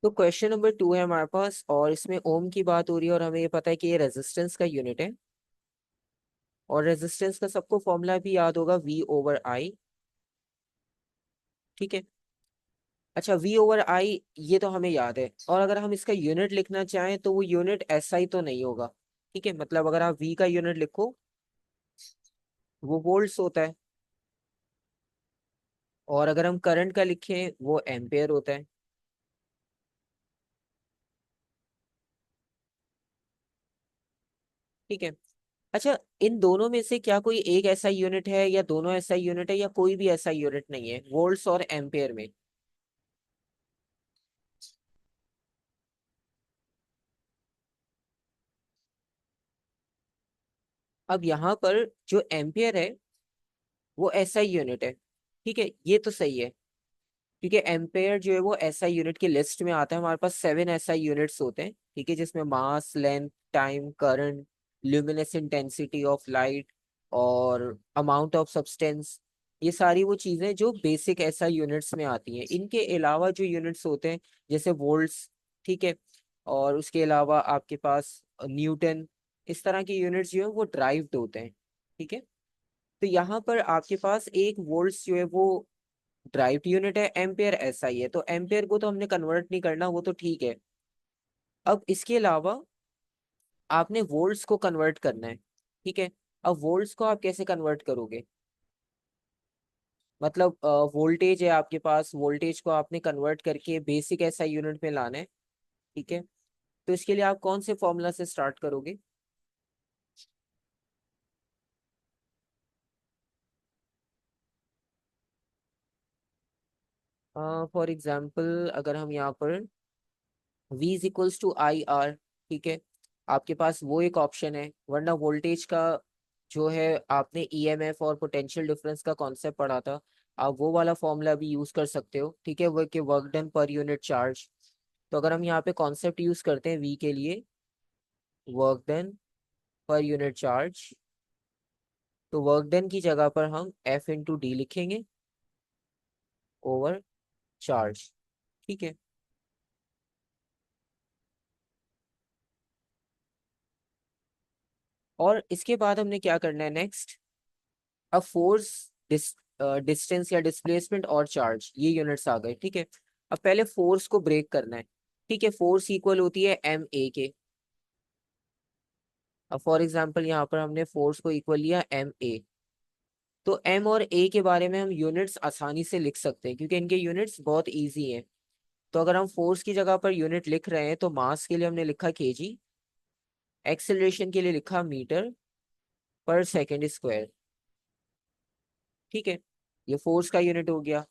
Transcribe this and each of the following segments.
तो question number 2 है हमारे पास, और इसमें ओम की बात हो रही है, और हमें ये पता है कि ये रेजिस्टेंस का यूनिट है। और रेजिस्टेंस का सबको फॉर्मूला भी याद होगा, V ओवर आई। ठीक है। अच्छा, V ओवर आई ये तो हमें याद है, और अगर हम इसका यूनिट लिखना चाहें तो वो यूनिट SI तो नहीं होगा। ठीक है, मतलब अगर आप V का यूनिट लिखो, वो वोल्ट्स होता है। और अगर हम करंट का लिखें, वो एम्पेयर होता है। ठीक है। अच्छा, इन दोनों में से क्या कोई एक ऐसा यूनिट है, या दोनों ऐसा यूनिट है, या कोई भी ऐसा यूनिट नहीं है वोल्ट्स और एम्पेयर में? अब यहाँ पर जो एम्पियर है वो SI यूनिट है। ठीक है, ये तो सही है, क्योंकि एम्पेयर जो है वो SI यूनिट की लिस्ट में आता है। हमारे पास 7 SI यूनिट्स होते हैं। ठीक है, जिसमें mass, length, time, current, luminous intensity of light, और अमाउंट ऑफ सब्सटेंस, ये सारी वो चीजें जो बेसिक SI यूनिट्स में आती हैं। इनके अलावा जो यूनिट्स होते हैं, जैसे वोल्ट्स, ठीक है, और उसके अलावा आपके पास न्यूटन, इस तरह के यूनिट्स जो है वो ड्राइव्ड होते हैं। ठीक है। तो यहाँ पर आपके पास एक वोल्ट्स जो है वो ड्राइव्ड यूनिट है, एम्पेयर SI है, तो एम्पेयर को तो हमने कन्वर्ट नहीं करना, वो तो ठीक है। अब इसके अलावा आपने वोल्ट्स को कन्वर्ट करना है। ठीक है। अब वोल्ट्स को आप कैसे कन्वर्ट करोगे? मतलब वोल्टेज है आपके पास, वोल्टेज को आपने कन्वर्ट करके बेसिक SI यूनिट में लाना है। ठीक है। तो इसके लिए आप कौन से फॉर्मूला से स्टार्ट करोगे? फॉर एग्जाम्पल, अगर हम यहाँ पर V is equals to IR, ठीक है, आपके पास वो एक ऑप्शन है। वरना वोल्टेज का जो है, आपने EMF और पोटेंशियल डिफरेंस का कॉन्सेप्ट पढ़ा था, आप वो वाला फॉर्मूला भी यूज कर सकते हो। ठीक है, वो कि work done per unit charge. तो अगर हम यहाँ पे कॉन्सेप्ट यूज करते हैं V के लिए, work done per unit charge, तो वर्क डन की जगह पर हम F/D लिखेंगे ओवर चार्ज। ठीक है। और इसके बाद हमने क्या करना है नेक्स्ट? अब फोर्स, डिस्टेंस या डिस्प्लेसमेंट और चार्ज, ये यूनिट्स आ गए। ठीक है। अब पहले फोर्स को ब्रेक करना है। ठीक है, फोर्स इक्वल होती है MA के। अब फॉर एग्जांपल यहाँ पर हमने फोर्स को इक्वल लिया MA। तो M और A के बारे में हम यूनिट्स आसानी से लिख सकते हैं, क्योंकि इनके यूनिट्स बहुत इजी हैं। तो अगर हम फोर्स की जगह पर यूनिट लिख रहे हैं, तो मास के लिए हमने लिखा kg, एक्सेलरेशन के लिए लिखा मीटर पर सेकेंड स्क्वायर। ठीक है, ये फोर्स का यूनिट हो गया।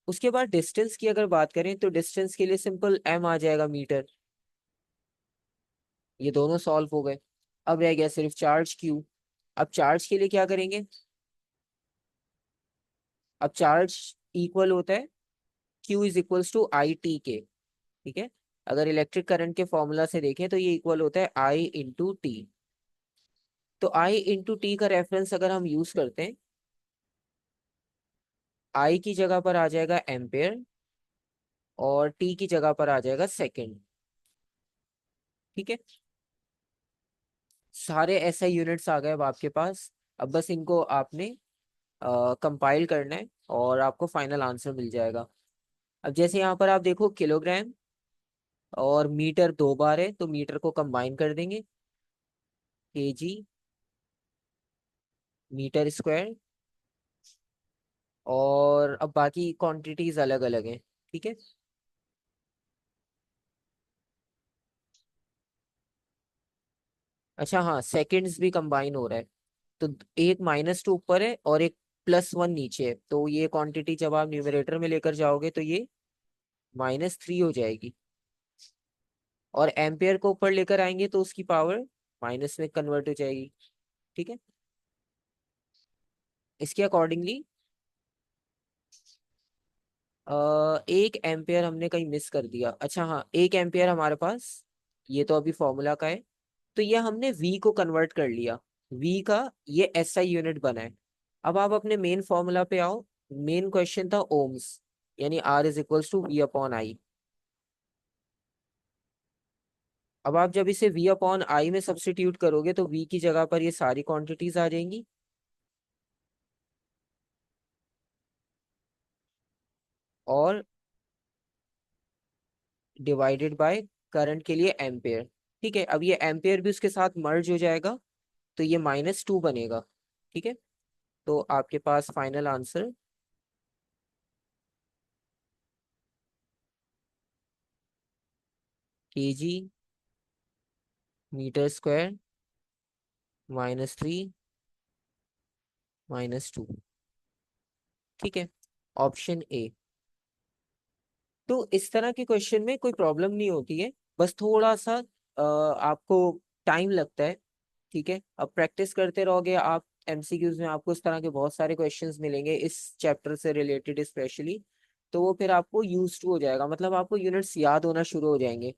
उसके बाद डिस्टेंस की अगर बात करें, तो डिस्टेंस के लिए सिंपल M आ जाएगा, मीटर। ये दोनों सॉल्व हो गए। अब रह गया सिर्फ चार्ज Q। अब चार्ज के लिए क्या करेंगे? अब चार्ज इक्वल होता है Q is equals to IT के। ठीक है। अगर इलेक्ट्रिक करंट के फॉर्मूला से देखें, तो ये इक्वल होता है I/T। तो I/T का रेफरेंस अगर हम यूज करते हैं, I की जगह पर आ जाएगा एम्पेयर, और T की जगह पर आ जाएगा सेकेंड। ठीक है। सारे SI यूनिट्स आ गए अब आपके पास। अब बस इनको आपने कंपाइल करना है, और आपको फाइनल आंसर मिल जाएगा। अब जैसे यहाँ पर आप देखो, किलोग्राम और मीटर दो बार है, तो मीटर को कंबाइन कर देंगे, KG मीटर स्क्वायर। और अब बाकी क्वांटिटीज अलग अलग हैं। ठीक है। अच्छा हाँ, सेकंड्स भी कंबाइन हो रहा है। तो एक -2 ऊपर है और एक +1 नीचे है, तो ये क्वांटिटी जब आप न्यूमरेटर में लेकर जाओगे, तो ये -3 हो जाएगी। और एम्पियर को ऊपर लेकर आएंगे, तो उसकी पावर माइनस में कन्वर्ट हो जाएगी। ठीक है। इसके अकॉर्डिंगली एक एम्पियर हमने कहीं मिस कर दिया। अच्छा हाँ, एक एम्पियर हमारे पास, ये तो अभी फॉर्मूला का है। तो ये हमने V को कन्वर्ट कर लिया, V का ये SI यूनिट बना है। अब आप अपने मेन फॉर्मूला पे आओ। मेन क्वेश्चन था ओम्स, यानी R is equals to V upon I. अब आप जब इसे v अपॉन आई में सब्स्टिट्यूट करोगे तो v की जगह पर ये सारी क्वांटिटीज आ जाएंगी और डिवाइडेड बाय करंट के लिए एम्पेयर। ठीक है, अब ये एम्पेयर भी उसके साथ मर्ज हो जाएगा तो ये -2 बनेगा। ठीक है, तो आपके पास final answer kg metre square -3 -2। ठीक है, ऑप्शन ए। तो इस तरह के क्वेश्चन में कोई प्रॉब्लम नहीं होती है, बस थोड़ा सा आपको टाइम लगता है। ठीक है, अब प्रैक्टिस करते रहोगे आप, एमसीक्यूज में आपको इस तरह के बहुत सारे क्वेश्चंस मिलेंगे इस चैप्टर से रिलेटेड स्पेशली। तो वो फिर आपको यूज टू हो जाएगा, मतलब आपको यूनिट्स याद होना शुरू हो जाएंगे।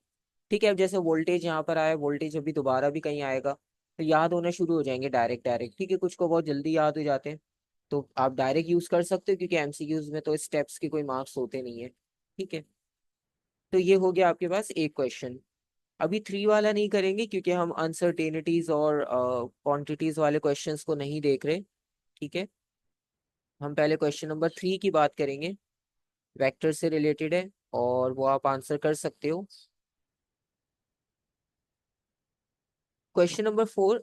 ठीक है, अब जैसे वोल्टेज यहाँ पर आया, वोल्टेज अभी दोबारा भी कहीं आएगा तो याद होना शुरू हो जाएंगे डायरेक्ट डायरेक्ट। ठीक है, कुछ को बहुत जल्दी याद हो जाते हैं तो आप डायरेक्ट यूज कर सकते हो, क्योंकि एमसीक्यूज में तो स्टेप्स के कोई मार्क्स होते नहीं है। ठीक है, तो ये हो गया आपके पास एक क्वेश्चन। अभी 3 वाला नहीं करेंगे क्योंकि हम अनसर्टेनिटीज और क्वांटिटीज वाले क्वेश्चंस को नहीं देख रहे। ठीक है, हम पहले क्वेश्चन नंबर 3 की बात करेंगे, वेक्टर से रिलेटेड है और वो आप आंसर कर सकते हो। क्वेश्चन नंबर 4,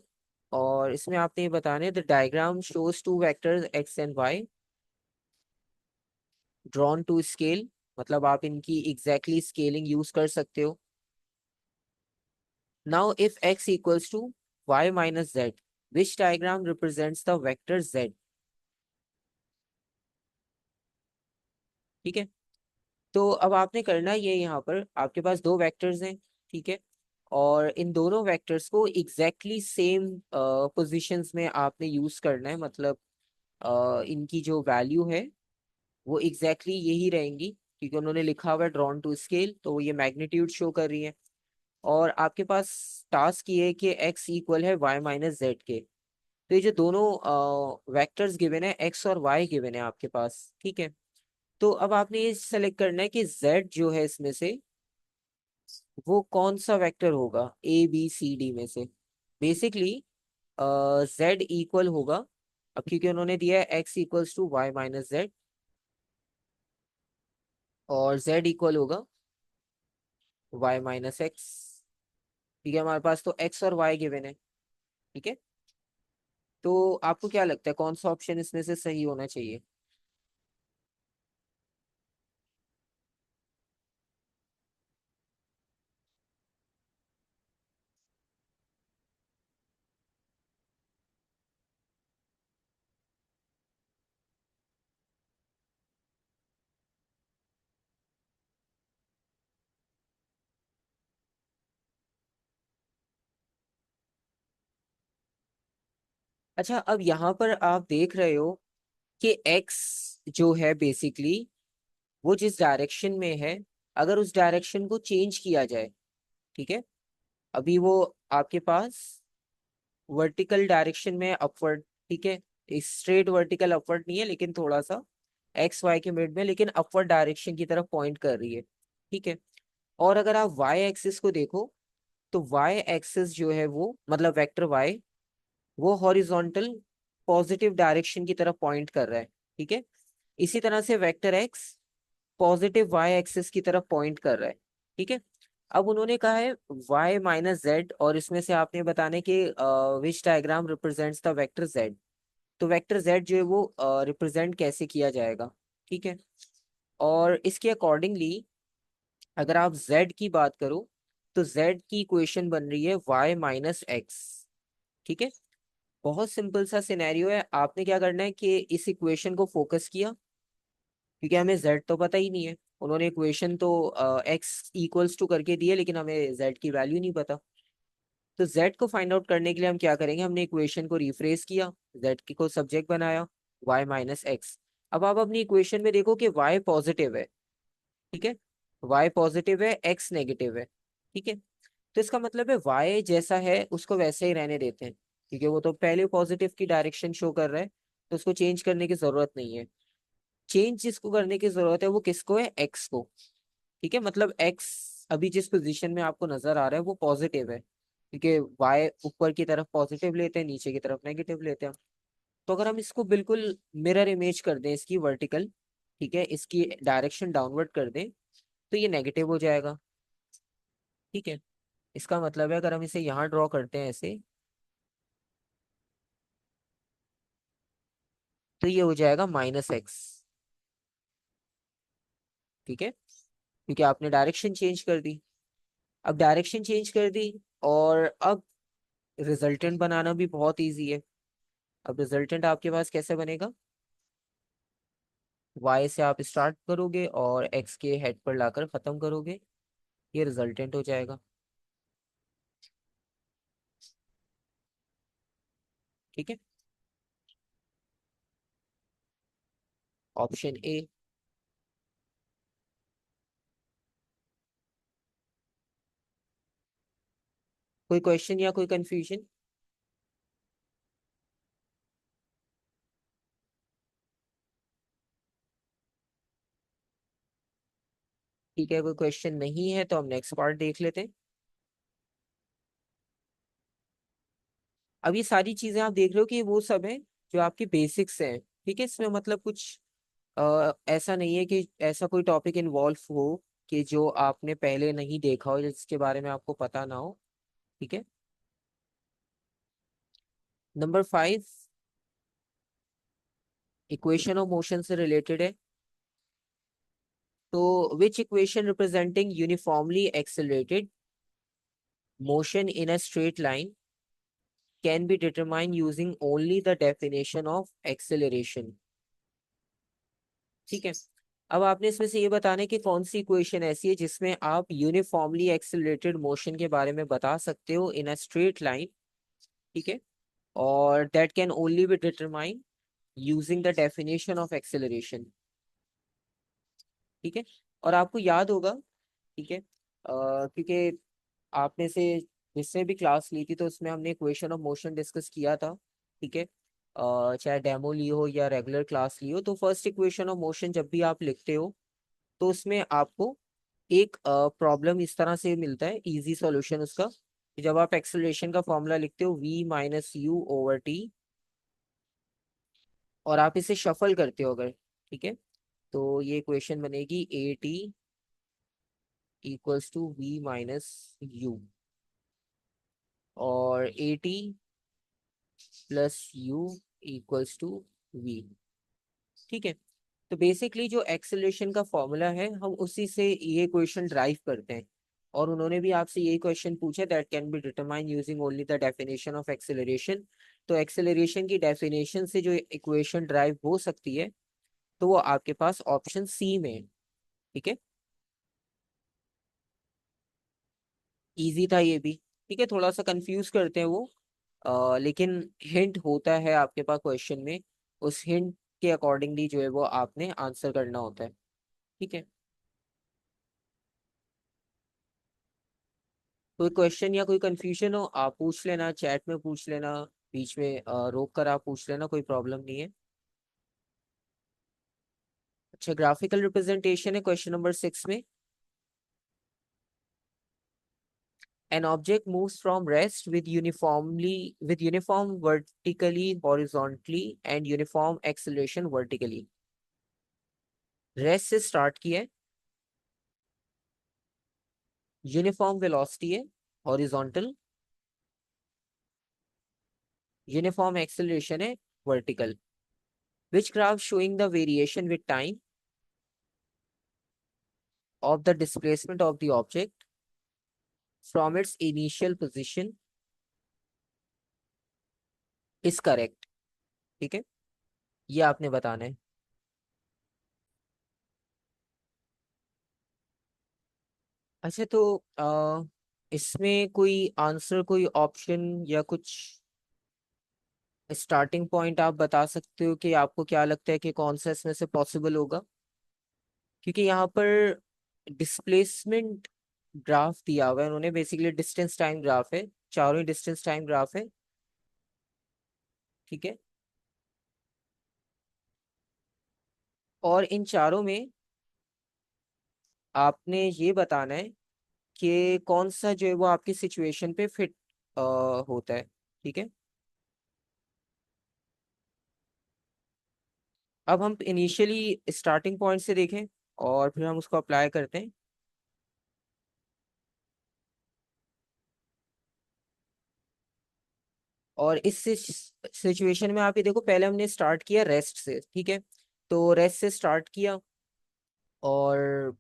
और इसमें आपने ये बताना है the diagram shows two vectors X and Y drawn to scale, मतलब आप इनकी एग्जैक्टली स्केलिंग यूज कर सकते हो। Now if x equals to y minus z, which diagram represents the vector z। ठीक है, तो अब आपने करना ये, यहाँ पर आपके पास दो वेक्टर्स हैं। ठीक है, और इन दोनों वेक्टर्स को एग्जैक्टली सेम पोजीशंस में आपने यूज करना है, मतलब इनकी जो वैल्यू है वो एग्जैक्टली यही रहेंगी, क्योंकि उन्होंने लिखा हुआ है ड्रॉन टू स्केल, तो ये मैग्नीट्यूड शो कर रही है। और आपके पास टास्क ये है कि x इक्वल है y माइनस जेड के। तो ये जो दोनों वेक्टर्स गिवन है, x और y गिवन है आपके पास। ठीक है, तो अब आपने ये सेलेक्ट करना है कि z जो है इसमें से वो कौन सा वेक्टर होगा ए बी सी डी में से। बेसिकली z इक्वल होगा, अब क्योंकि उन्होंने दिया है x equals to Y minus Z, और z इक्वल होगा y माइनस एक्स। ठीक है, हमारे पास तो x और y गिवन है। ठीक है, तो आपको क्या लगता है कौन सा ऑप्शन इसमें से सही होना चाहिए? अच्छा, अब यहाँ पर आप देख रहे हो कि x जो है बेसिकली वो जिस डायरेक्शन में है, अगर उस डायरेक्शन को चेंज किया जाए, ठीक है, अभी वो आपके पास वर्टिकल डायरेक्शन में अपवर्ड, ठीक है, स्ट्रेट वर्टिकल अपवर्ड नहीं है लेकिन थोड़ा सा एक्स वाई के मिड में, लेकिन अपवर्ड डायरेक्शन की तरफ पॉइंट कर रही है। ठीक है, और अगर आप वाई एक्सिस को देखो तो वाई एक्सिस जो है वो, मतलब वेक्टर वाई, वो हॉरिजॉन्टल पॉजिटिव डायरेक्शन की तरफ पॉइंट कर रहा है। ठीक है, इसी तरह से vector X positive Y axis की तरफ पॉइंट कर रहा है। ठीक है, अब उन्होंने कहा है y माइनस जेड, और इसमें से आपने बताने कि which diagram represents the vector z। तो वेक्टर z जो है वो रिप्रेजेंट कैसे किया जाएगा? ठीक है, और इसके अकॉर्डिंगली अगर आप z की बात करो तो z की इक्वेशन बन रही है y माइनस एक्स। ठीक है, बहुत सिंपल सा सिनेरियो है, आपने क्या करना है कि इस इक्वेशन को फोकस किया, क्योंकि हमें z तो पता ही नहीं है। उन्होंने इक्वेशन तो x इक्वल्स टू करके दिए, लेकिन हमें z की वैल्यू नहीं पता। तो z को फाइंड आउट करने के लिए हम क्या करेंगे, हमने इक्वेशन को रिफ्रेश किया, z की को सब्जेक्ट बनाया, y माइनस एक्स। अब आप अपनी इक्वेशन में देखो कि y पॉजिटिव है। ठीक है, y पॉजिटिव है, x नेगेटिव है। ठीक है, तो इसका मतलब है y जैसा है उसको वैसे ही रहने देते हैं, क्योंकि वो तो पहले पॉजिटिव की डायरेक्शन शो कर रहा है, तो उसको चेंज करने की जरूरत नहीं है। चेंज जिसको करने की जरूरत है वो किसको है, एक्स को। ठीक है, मतलब एक्स अभी जिस पोजीशन में आपको नजर आ रहा है वो पॉजिटिव है, क्योंकि वाई ऊपर की तरफ पॉजिटिव लेते हैं, नीचे की तरफ नेगेटिव लेते हैं। तो अगर हम इसको बिल्कुल मिरर इमेज कर दें इसकी वर्टिकल, ठीक है, इसकी डायरेक्शन डाउनवर्ड कर दें, तो ये नेगेटिव हो जाएगा। ठीक है, इसका मतलब है अगर हम इसे यहाँ ड्रॉ करते हैं ऐसे, तो ये हो जाएगा -x। ठीक है, क्योंकि आपने डायरेक्शन चेंज कर दी। अब डायरेक्शन चेंज कर दी, और अब रिजल्टेंट बनाना भी बहुत इजी है। अब रिजल्टेंट आपके पास कैसे बनेगा? y से आप स्टार्ट करोगे और x के हेड पर लाकर खत्म करोगे, ये रिजल्टेंट हो जाएगा। ठीक है, ऑप्शन ए। कोई क्वेश्चन या कोई कंफ्यूजन? ठीक है, कोई क्वेश्चन नहीं है तो हम नेक्स्ट पार्ट देख लेते हैं। अब ये सारी चीजें आप देख रहे हो कि वो सब है जो आपके बेसिक्स हैं। ठीक है, इसमें मतलब कुछ ऐसा नहीं है कि ऐसा कोई टॉपिक इन्वॉल्व हो कि जो आपने पहले नहीं देखा हो, जिसके बारे में आपको पता ना हो। ठीक है, नंबर 5 इक्वेशन ऑफ मोशन से रिलेटेड है। तो विच equation representing uniformly accelerated motion in a straight line can be determine using only the definition of acceleration. ठीक है, अब आपने इसमें से ये बताना है कि कौन सी इक्वेशन ऐसी है जिसमें आप यूनिफॉर्मली एक्सेलरेटेड मोशन के बारे में बता सकते हो इन अ स्ट्रेट लाइन। ठीक है, और that can only be determine using the definition of acceleration. ठीक है, और आपको याद होगा, ठीक है, क्योंकि आपने से जिसने भी क्लास ली थी तो उसमें हमने इक्वेशन ऑफ मोशन डिस्कस किया था। ठीक है, चाहे डेमो ली हो या रेगुलर क्लास ली हो, तो फर्स्ट इक्वेशन ऑफ मोशन जब भी आप लिखते हो तो उसमें आपको एक प्रॉब्लम इस तरह से मिलता है, इजी सॉल्यूशन उसका, कि जब आप एक्सेलरेशन का फॉर्मूला लिखते हो v-u/t, और आप इसे शफल करते हो अगर, ठीक है, तो ये इक्वेशन बनेगी at इक्वल्स टू v-u, और at plus u equals to v। ठीक है, तो बेसिकली जो एक्सेलरेशन का फॉर्मूला है हम उसी से ये क्वेश्चन ड्राइव करते हैं। और उन्होंने भी आपसे यही क्वेश्चन पूछा, that can be determine using only the definition of acceleration. तो एक्सेलरेशन की डेफिनेशन से जो इक्वेशन ड्राइव हो सकती है, तो वो आपके पास ऑप्शन सी में है। ठीक है, इजी था ये भी। ठीक है, थोड़ा सा कंफ्यूज करते हैं वो, लेकिन हिंट होता है आपके पास क्वेश्चन में, उस हिंट के अकॉर्डिंगली जो है वो आपने आंसर करना होता है। ठीक है, कोई क्वेश्चन या कोई कंफ्यूजन हो आप पूछ लेना, चैट में पूछ लेना, बीच में रोक कर आप पूछ लेना, कोई प्रॉब्लम नहीं है। अच्छा, ग्राफिकल रिप्रेजेंटेशन है क्वेश्चन नंबर 6 में। An object moves from rest with uniform vertically, horizontally and uniform acceleration vertically। Rest से स्टार्ट किया है, यूनिफॉर्म वेलोसिटी है, हॉरिजॉन्टल, यूनिफॉर्म एक्सेलरेशन है, vertical. Which graph showing the variation with time of the displacement of the object from its initial position is correct। ठीक है, ये आपने बताना है। अच्छा, तो इसमें कोई आंसर, कोई ऑप्शन या कुछ स्टार्टिंग पॉइंट आप बता सकते हो कि आपको क्या लगता है कि कौन सा इसमें से पॉसिबल होगा? क्योंकि यहाँ पर डिस्प्लेसमेंट ग्राफ दिया हुआ है उन्होंने, बेसिकली डिस्टेंस टाइम ग्राफ है, चारों ही डिस्टेंस टाइम ग्राफ है। ठीक है, और इन चारों में आपने ये बताना है कि कौन सा जो है वो आपकी सिचुएशन पे फिट होता है। ठीक है, अब हम इनिशियली स्टार्टिंग पॉइंट से देखें और फिर हम उसको अप्लाई करते हैं। और इस सिचुएशन में आप ये देखो, पहले हमने स्टार्ट किया रेस्ट से। ठीक है, तो रेस्ट से स्टार्ट किया और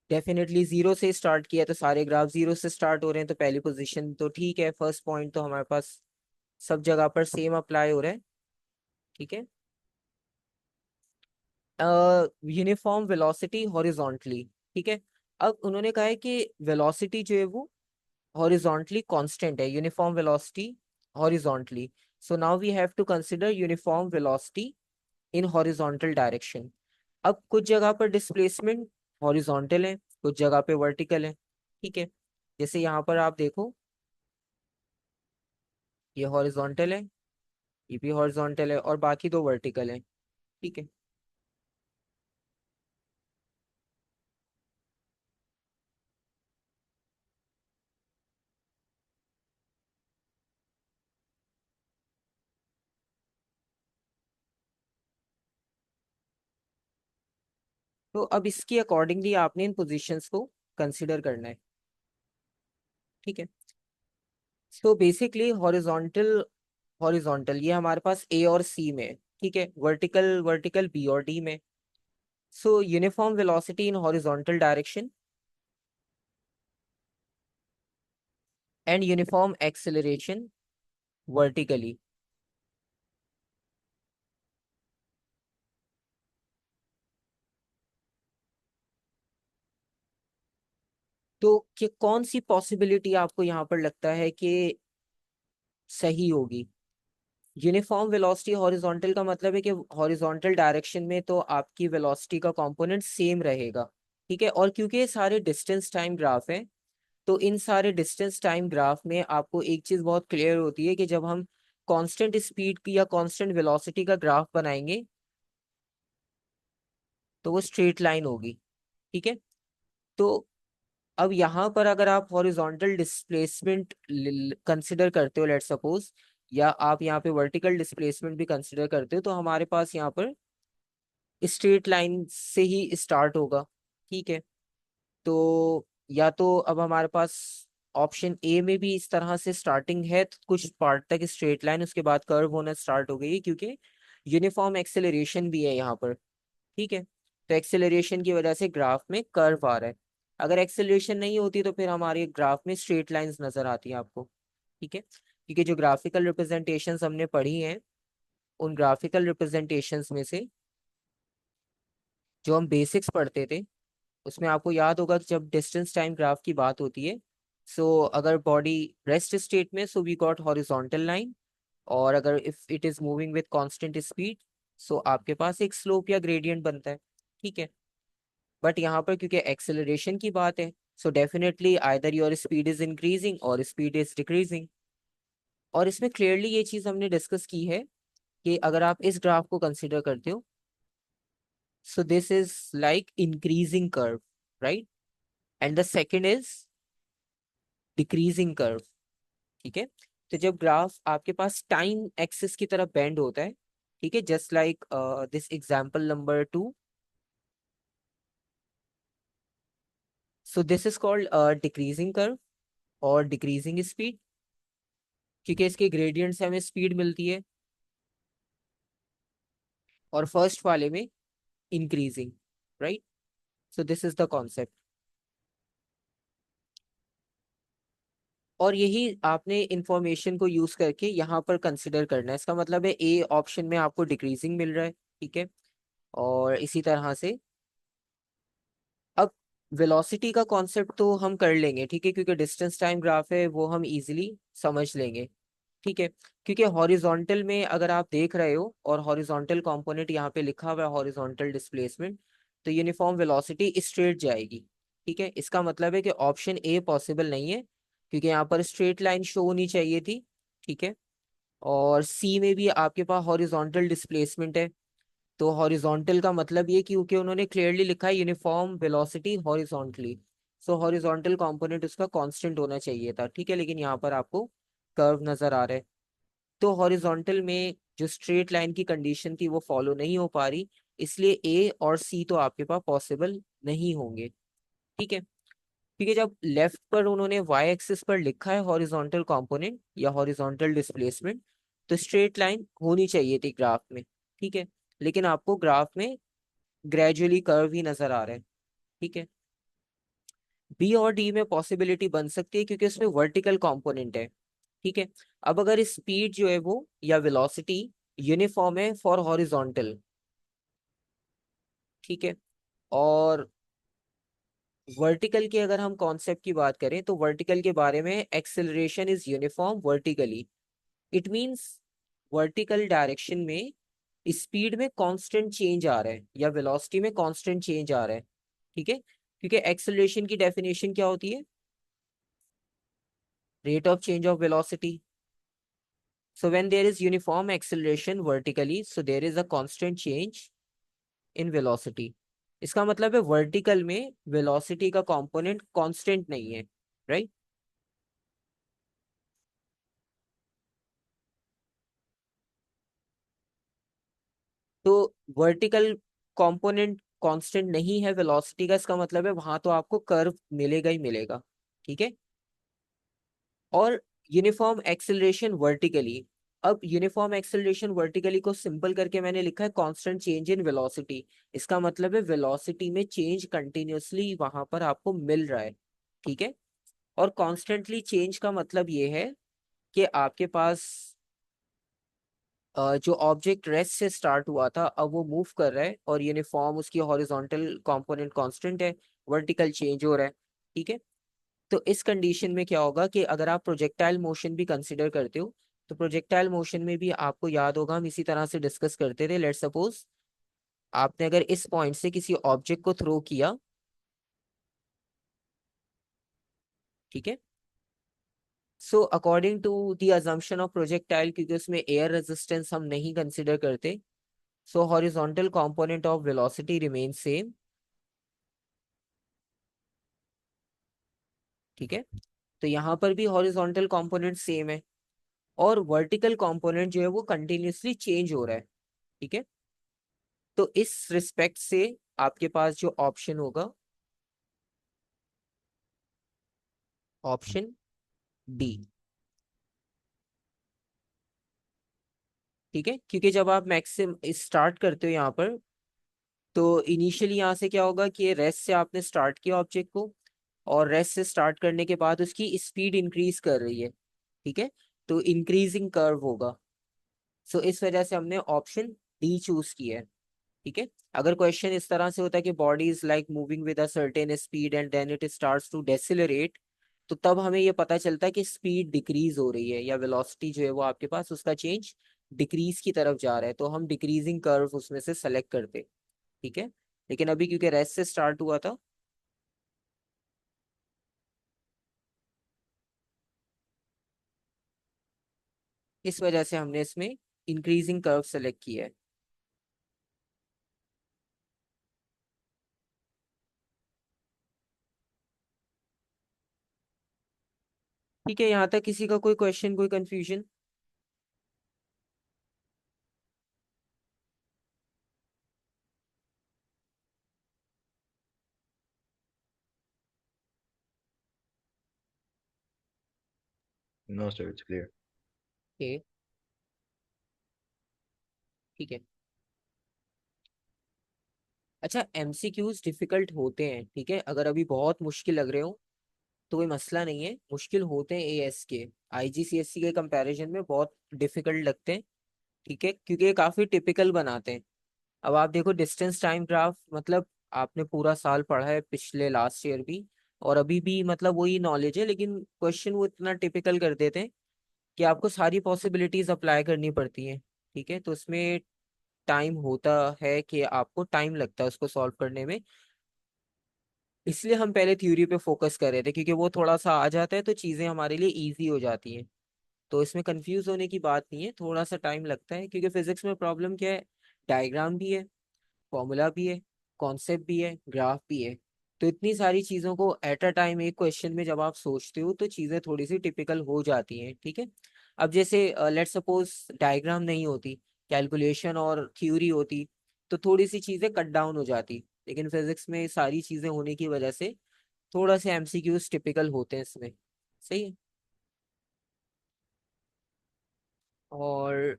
डेफिनेटली जीरो से स्टार्ट किया, तो सारे ग्राफ जीरो से स्टार्ट हो रहे हैं, तो पहली पोजीशन तो ठीक है, फर्स्ट पॉइंट तो हमारे पास सब जगह पर सेम अप्लाई हो रहा है। ठीक है, यूनिफॉर्म वेलोसिटी हॉरिजॉन्टली। ठीक है, अब उन्होंने कहा है कि वेलोसिटी जो है वो हॉरिजॉन्टली कांस्टेंट है, uniform velocity horizontally. So now we have to consider uniform velocity in horizontal direction. अब कुछ जगह पर डिस्प्लेसमेंट हॉरिजॉन्टल है, कुछ जगह पे वर्टिकल है। ठीक है, जैसे यहाँ पर आप देखो, ये हॉरिजॉन्टल है, ये भी हॉरिजॉन्टल है और बाकी दो वर्टिकल है। ठीक है, तो अब इसकी अकॉर्डिंगली आपने इन पोजीशंस को कंसिडर करना है। ठीक है, सो बेसिकली हॉरिजॉन्टल, हॉरिजॉन्टल ये हमारे पास ए और सी में है। ठीक है, वर्टिकल वर्टिकल बी और डी में। सो uniform velocity in horizontal direction and uniform acceleration vertically. तो कि कौन सी पॉसिबिलिटी आपको यहाँ पर लगता है कि सही होगी? यूनिफॉर्म वेलोसिटी हॉरिजॉन्टल का मतलब है कि हॉरिजॉन्टल डायरेक्शन में तो आपकी वेलोसिटी का कंपोनेंट सेम रहेगा। ठीक है, और क्योंकि ये सारे डिस्टेंस टाइम ग्राफ हैं, तो इन सारे डिस्टेंस टाइम ग्राफ में आपको एक चीज बहुत क्लियर होती है कि जब हम कांस्टेंट स्पीड की या कांस्टेंट वेलोसिटी का ग्राफ बनाएंगे तो वो स्ट्रेट लाइन होगी। ठीक है, तो अब यहाँ पर अगर आप हॉरिजॉन्टल डिस्प्लेसमेंट कंसिडर करते हो, लेट सपोज, या आप यहाँ पे वर्टिकल डिस्प्लेसमेंट भी कंसिडर करते हो, तो हमारे पास यहाँ पर स्ट्रेट लाइन से ही स्टार्ट होगा। ठीक है, तो या तो अब हमारे पास ऑप्शन ए में भी इस तरह से स्टार्टिंग है, तो कुछ पार्ट तक स्ट्रेट लाइन, उसके बाद कर्व होना स्टार्ट हो गई है, क्योंकि यूनिफॉर्म एक्सेलरेशन भी है यहाँ पर। ठीक है, तो एक्सेलरेशन की वजह से ग्राफ में कर्व आ रहा है। अगर एक्सेलरेशन नहीं होती तो फिर हमारे ग्राफ में स्ट्रेट लाइंस नजर आती हैं आपको। ठीक है, क्योंकि जो ग्राफिकल रिप्रेजेंटेशंस हमने पढ़ी हैं, उन ग्राफिकल रिप्रेजेंटेशंस में से जो हम बेसिक्स पढ़ते थे, उसमें आपको याद होगा कि जब डिस्टेंस टाइम ग्राफ की बात होती है, सो अगर बॉडी रेस्ट स्टेट में, so we got horizontal line, और अगर if it is moving with constant speed, so आपके पास एक स्लोप या ग्रेडियंट बनता है। ठीक है, बट यहाँ पर क्योंकि एक्सेलरेशन की बात है, so definitely either your speed is increasing और स्पीड इज डिक्रीजिंग। और इसमें क्लियरली ये चीज हमने डिस्कस की है कि अगर आप इस ग्राफ को कंसिडर करते हो, so this is like increasing curve, right, and the second is decreasing curve. ठीक है, तो जब ग्राफ आपके पास टाइम एक्सिस की तरफ बेंड होता है, ठीक है, just like this example number 2, so this is called decreasing curve और डिक्रीजिंग स्पीड, क्योंकि इसके ग्रेडियंट से हमें स्पीड मिलती है, और फर्स्ट वाले में increasing, right. So this is the concept, और यही आपने इंफॉर्मेशन को यूज करके यहाँ पर कंसिडर करना है। इसका मतलब है ए ऑप्शन में आपको डिक्रीजिंग मिल रहा है। ठीक है, और इसी तरह से अब वेलोसिटी का कॉन्सेप्ट तो हम कर लेंगे, ठीक है, क्योंकि डिस्टेंस टाइम ग्राफ है, वो हम इजीली समझ लेंगे। ठीक है, क्योंकि हॉरिजॉन्टल में अगर आप देख रहे हो और हॉरिजॉन्टल कंपोनेंट यहाँ पे लिखा हुआ है हॉरिजॉन्टल डिस्प्लेसमेंट, तो यूनिफॉर्म वेलोसिटी स्ट्रेट जाएगी। ठीक है, इसका मतलब है कि ऑप्शन ए पॉसिबल नहीं है, क्योंकि यहाँ पर स्ट्रेट लाइन शो होनी चाहिए थी। ठीक है, और सी में भी आपके पास हॉरिजॉन्टल डिस्प्लेसमेंट है, तो हॉरिजॉन्टल का मतलब ये, क्योंकि उन्होंने क्लियरली लिखा है यूनिफॉर्म वेलोसिटी हॉरिजॉन्टली, सो हॉरिजॉन्टल कंपोनेंट उसका कांस्टेंट होना चाहिए था, ठीक है, लेकिन यहाँ पर आपको कर्व नजर आ रहा है। तो हॉरिजॉन्टल में जो स्ट्रेट लाइन की कंडीशन थी वो फॉलो नहीं हो पा रही, इसलिए ए और सी तो आपके पास पॉसिबल नहीं होंगे, ठीक है। क्योंकि जब लेफ्ट पर उन्होंने वाई एक्सिस पर लिखा है हॉरिजॉन्टल कंपोनेंट या हॉरिजॉन्टल डिस्प्लेसमेंट, तो स्ट्रेट लाइन होनी चाहिए थी ग्राफ में, ठीक है, लेकिन आपको ग्राफ में ग्रेजुअली कर्व ही नजर आ रहा है, ठीक है। बी और डी में पॉसिबिलिटी बन सकती है क्योंकि उसमें वर्टिकल कंपोनेंट है, ठीक है। अब अगर स्पीड जो है वो या वेलोसिटी यूनिफॉर्म है फॉर हॉरिजॉन्टल, ठीक है, और वर्टिकल के अगर हम कॉन्सेप्ट की बात करें तो वर्टिकल के बारे में acceleration is uniform vertically, it means vertical direction में स्पीड में कांस्टेंट चेंज आ रहा है या वेलोसिटी में कांस्टेंट चेंज आ रहा है, ठीक है, क्योंकि एक्सेलरेशन की डेफिनेशन क्या होती है, rate of change of velocity. So when there is uniform acceleration vertically, so there is a constant change in velocity. इसका मतलब है वर्टिकल में वेलोसिटी का कंपोनेंट कांस्टेंट नहीं है, राइट। तो वर्टिकल कंपोनेंट कांस्टेंट नहीं है वेलोसिटी का, इसका मतलब है वहां तो आपको कर्व मिलेगा ही मिलेगा, ठीक है। और यूनिफॉर्म एक्सेलरेशन वर्टिकली, अब यूनिफॉर्म एक्सेलरेशन वर्टिकली को सिंपल करके मैंने लिखा है कांस्टेंट चेंज इन वेलोसिटी, इसका मतलब है वेलोसिटी में चेंज कंटिन्यूअसली वहां पर आपको मिल रहा है, ठीक है। और कॉन्स्टेंटली चेंज का मतलब ये है कि आपके पास जो ऑब्जेक्ट रेस्ट से स्टार्ट हुआ था अब वो मूव कर रहा है और यूनिफॉर्म उसकी हॉरिजॉन्टल कंपोनेंट कांस्टेंट है, वर्टिकल चेंज हो रहा है, ठीक है। तो इस कंडीशन में क्या होगा कि अगर आप प्रोजेक्टाइल मोशन भी कंसिडर करते हो, तो प्रोजेक्टाइल मोशन में भी आपको याद होगा हम इसी तरह से डिस्कस करते थे। लेट्स सपोज आपने अगर इस पॉइंट से किसी ऑब्जेक्ट को थ्रो किया, ठीक है, so according to the assumption of projectile, क्योंकि उसमें एयर रेजिस्टेंस हम नहीं कंसिडर करते, so horizontal component of velocity remain same, ठीक है। तो यहाँ पर भी हॉरिजॉन्टल कंपोनेंट सेम है और वर्टिकल कंपोनेंट जो है वो कंटिन्यूअसली चेंज हो रहा है, ठीक है। तो इस रिस्पेक्ट से आपके पास जो ऑप्शन होगा, ऑप्शन डी, ठीक है, क्योंकि जब आप मैक्सिम स्टार्ट करते हो यहाँ पर, तो इनिशियली यहाँ से क्या होगा कि रेस्ट से आपने स्टार्ट किया ऑब्जेक्ट को, और रेस्ट से स्टार्ट करने के बाद उसकी स्पीड इंक्रीज कर रही है, ठीक है, तो इंक्रीजिंग कर्व होगा। सो इस वजह से हमने ऑप्शन डी चूज किया है, ठीक है। अगर क्वेश्चन इस तरह से होता है कि body is like moving with a certain speed and then it starts to decelerate, तो तब हमें ये पता चलता है कि स्पीड डिक्रीज हो रही है या वेलोसिटी जो है वो आपके पास उसका चेंज डिक्रीज की तरफ जा रहा है, तो हम डिक्रीजिंग कर्व उसमें से सेलेक्ट करते, ठीक है। लेकिन अभी क्योंकि रेस्ट से स्टार्ट हुआ था, इस वजह से हमने इसमें इंक्रीजिंग कर्व सेलेक्ट किया है। ठीक है, यहाँ तक किसी का कोई क्वेश्चन, कोई confusion? No, sir, it's clear. Okay, ठीक है। अच्छा, एमसीक्यूज डिफिकल्ट होते हैं, ठीक है, अगर अभी बहुत मुश्किल लग रहे हो तो कोई मसला नहीं है, मुश्किल होते हैं एएस के, आईजीसीएससी के कंपैरिजन में बहुत डिफिकल्ट लगते हैं, ठीक है, क्योंकि ये काफी टिपिकल बनाते हैं। अब आप देखो डिस्टेंस टाइम ग्राफ, मतलब आपने पूरा साल पढ़ा है, पिछले लास्ट ईयर भी और अभी भी, मतलब वही नॉलेज है, लेकिन क्वेश्चन वो इतना टिपिकल कर देते हैं कि आपको सारी पॉसिबिलिटीज अप्लाई करनी पड़ती हैं, ठीक है, तो उसमें टाइम होता है कि आपको टाइम लगता है उसको सॉल्व करने में। इसलिए हम पहले थ्योरी पे फोकस कर रहे थे क्योंकि वो थोड़ा सा आ जाता है तो चीज़ें हमारे लिए इजी हो जाती हैं। तो इसमें कंफ्यूज होने की बात नहीं है, थोड़ा सा टाइम लगता है क्योंकि फिजिक्स में प्रॉब्लम क्या है, डायग्राम भी है, फॉर्मूला भी है, कॉन्सेप्ट भी है, ग्राफ भी है, तो इतनी सारी चीजों को एट अ टाइम एक क्वेश्चन में जब आप सोचते हो तो चीजें थोड़ी सी टिपिकल हो जाती हैं, ठीक है। अब जैसे लेट सपोज डायग्राम नहीं होती, कैलकुलेशन और थ्योरी होती, तो थोड़ी सी चीजें कट डाउन हो जाती, लेकिन फिजिक्स में सारी चीजें होने की वजह से थोड़ा से एमसीक्यूज टिपिकल होते हैं इसमें। सही है। और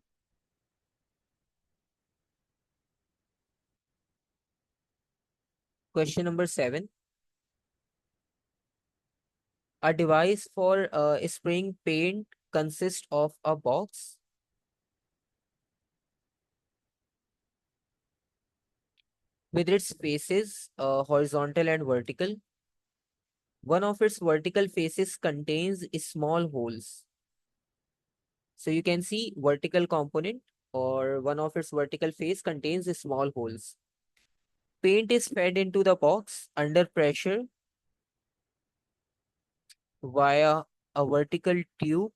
question number 7, a device for spraying paint consists of a box with its faces horizontal and vertical. One of its vertical faces contains small holes. So you can see vertical component, or one of its vertical face contains small holes. Paint is fed into the box under pressure via a vertical tube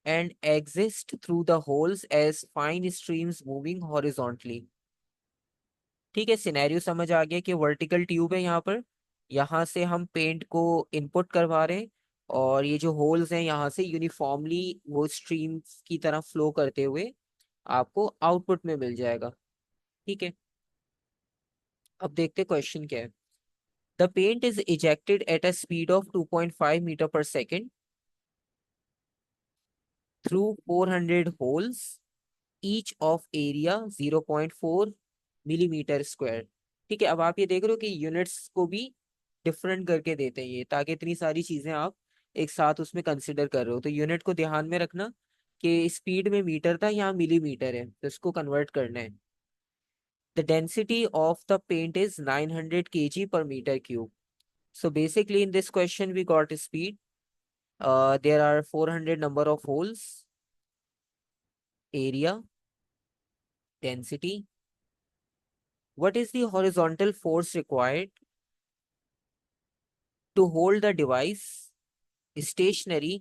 and exits through the holes as fine streams moving horizontally. ठीक है, scenario समझ आ गया कि vertical tube है यहाँ पर, यहाँ से हम पेंट को इनपुट करवा रहे हैं, और ये जो होल्स हैं यहाँ से यूनिफॉर्मली वो स्ट्रीम की तरह फ्लो करते हुए आपको आउटपुट में मिल जाएगा। ठीक है, अब देखते क्वेश्चन क्या है। The paint is ejected at a speed of 2.5 metre पर second through 400 holes, each of area 0.4 millimetre square. ठीक है, अब आप ये देख रहे हो कि यूनिट्स को भी डिफरेंट करके देते हैं ये, ताकि इतनी सारी चीजें आप एक साथ उसमें कंसिडर कर रहे हो, तो यूनिट को ध्यान में रखना कि स्पीड में मीटर था, यहाँ मिलीमीटर है, तो इसको कन्वर्ट करना है। The density of the paint is 900 kg per meter cube. So basically in this question we got speed. There are 400 number of holes, area, density. What is the horizontal force required to hold the device stationary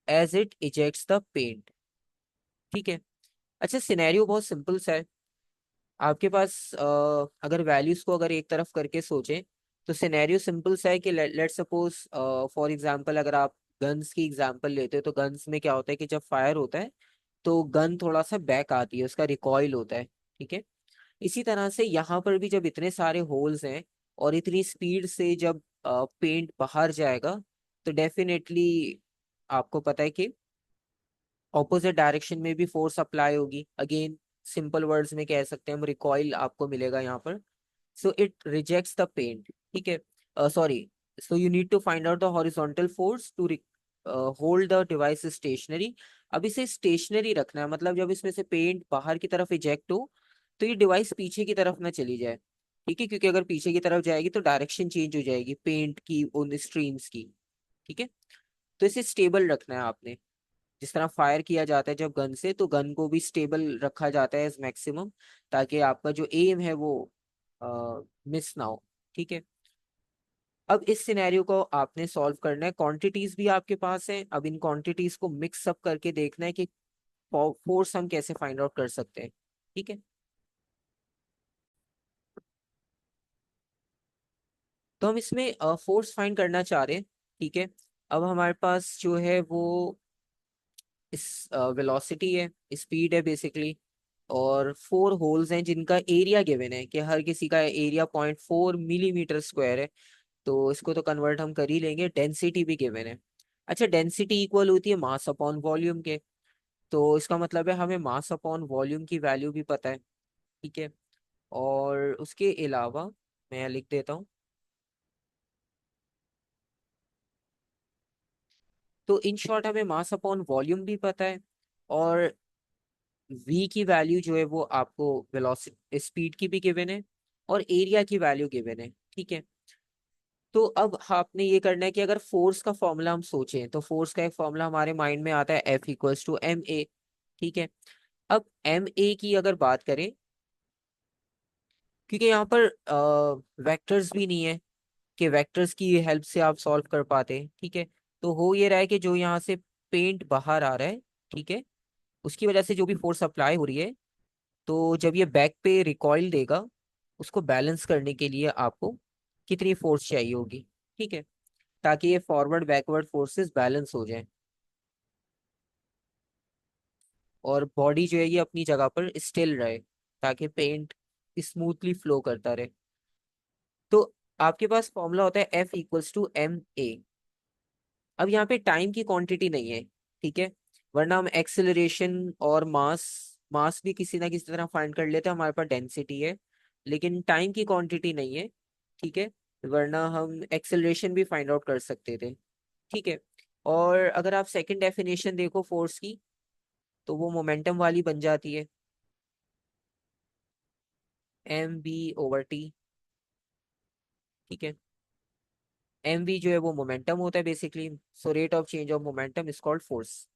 as it ejects the paint? ठीक है, अच्छा scenario बहुत simple सा है। आपके पास अगर values को अगर एक तरफ करके सोचें, तो सिनेरियो सिंपल सा है कि लेट सपोज फॉर एग्जांपल अगर आप गन्स की एग्जांपल लेते हो, तो गन्स में क्या होता है कि जब फायर होता है तो गन थोड़ा सा बैक आती है, उसका रिकॉइल होता है। ठीक है, इसी तरह से यहाँ पर भी जब इतने सारे होल्स हैं और इतनी स्पीड से जब पेंट बाहर जाएगा, तो डेफिनेटली आपको पता है कि ऑपोजिट डायरेक्शन में भी फोर्स अप्लाई होगी। अगेन सिंपल वर्ड्स में कह सकते हैं हम, रिकॉइल आपको मिलेगा यहाँ पर। So it rejects the paint. ठीक है, sorry, so you need to find out the horizontal force to hold the device stationary. अब इसे स्टेशनरी रखना है, मतलब जब इसमें से पेंट बाहर की तरफ इजेक्ट हो तो ये डिवाइस पीछे की तरफ ना चली जाए। ठीक है, क्योंकि अगर पीछे की तरफ जाएगी तो डायरेक्शन चेंज हो जाएगी पेंट की उन स्ट्रीम्स की। ठीक है, तो इसे स्टेबल रखना है आपने। जिस तरह फायर किया जाता है जब गन से, तो गन को भी स्टेबल रखा जाता है एज मैक्सिमम, ताकि आपका जो एम है वो मिस ना हो। ठीक है, अब इस सिनेरियो को आपने सॉल्व करना है, क्वांटिटीज भी आपके पास हैं, अब इन क्वांटिटीज को मिक्स अप करके देखना है कि फोर्स हम कैसे फाइंड आउट कर सकते हैं। ठीक है, तो हम इसमें फोर्स फाइंड करना चाह रहे हैं। ठीक है, अब हमारे पास जो है वो इस वेलोसिटी है, स्पीड है बेसिकली, और 4 होल्स हैं जिनका एरिया गिवन है कि हर किसी का एरिया 0.4 मिलीमीटर स्क्वायर है, तो इसको तो कन्वर्ट हम कर ही लेंगे। डेंसिटी भी गिवन है। अच्छा, डेंसिटी इक्वल होती है मास अपॉन वॉल्यूम के, तो इसका मतलब है हमें मास अपॉन वॉल्यूम की वैल्यू भी पता है। ठीक है, और उसके अलावा मैं यहाँ लिख देता हूँ, तो इन शॉर्ट हमें मास अपॉन वॉल्यूम भी पता है, और v की वैल्यू जो है वो आपको वेलोसिटी स्पीड की भी गिवन है, और एरिया की वैल्यू गिवन है। ठीक है, तो अब आपने ये करना है कि अगर फोर्स का फॉर्मूला हम सोचें, तो फोर्स का एक फॉर्मूला हमारे माइंड में आता है F equals to M A. ठीक है, अब एम ए की अगर बात करें, क्योंकि यहाँ पर वेक्टर्स भी नहीं है कि वेक्टर्स की हेल्प से आप सॉल्व कर पाते हैं। ठीक है, तो हो ये रहा है कि जो यहाँ से पेंट बाहर आ रहा है, ठीक है, उसकी वजह से जो भी फोर्स अप्लाई हो रही है, तो जब ये बैक पे रिकॉइल देगा, उसको बैलेंस करने के लिए आपको कितनी फोर्स चाहिए होगी, ठीक है, ताकि ये फॉरवर्ड बैकवर्ड फोर्सेस बैलेंस हो जाए और बॉडी जो है ये अपनी जगह पर स्टिल रहे, ताकि पेंट स्मूथली फ्लो करता रहे। तो आपके पास फॉर्मूला होता है F=ma। अब यहाँ पे टाइम की क्वांटिटी नहीं है, ठीक है, वरना हम एक्सेलरेशन और मास, मास भी किसी ना किसी तरह फाइंड कर लेते हैं, हमारे पास डेंसिटी है, लेकिन टाइम की क्वांटिटी नहीं है, ठीक है, वरना हम एक्सेलरेशन भी फाइंड आउट कर सकते थे, ठीक है। और अगर आप सेकंड डेफिनेशन देखो फोर्स की, तो वो मोमेंटम वाली बन जाती है, mv/t, ठीक है। mv जो है वो मोमेंटम होता है basically, so rate of change of momentum is called force.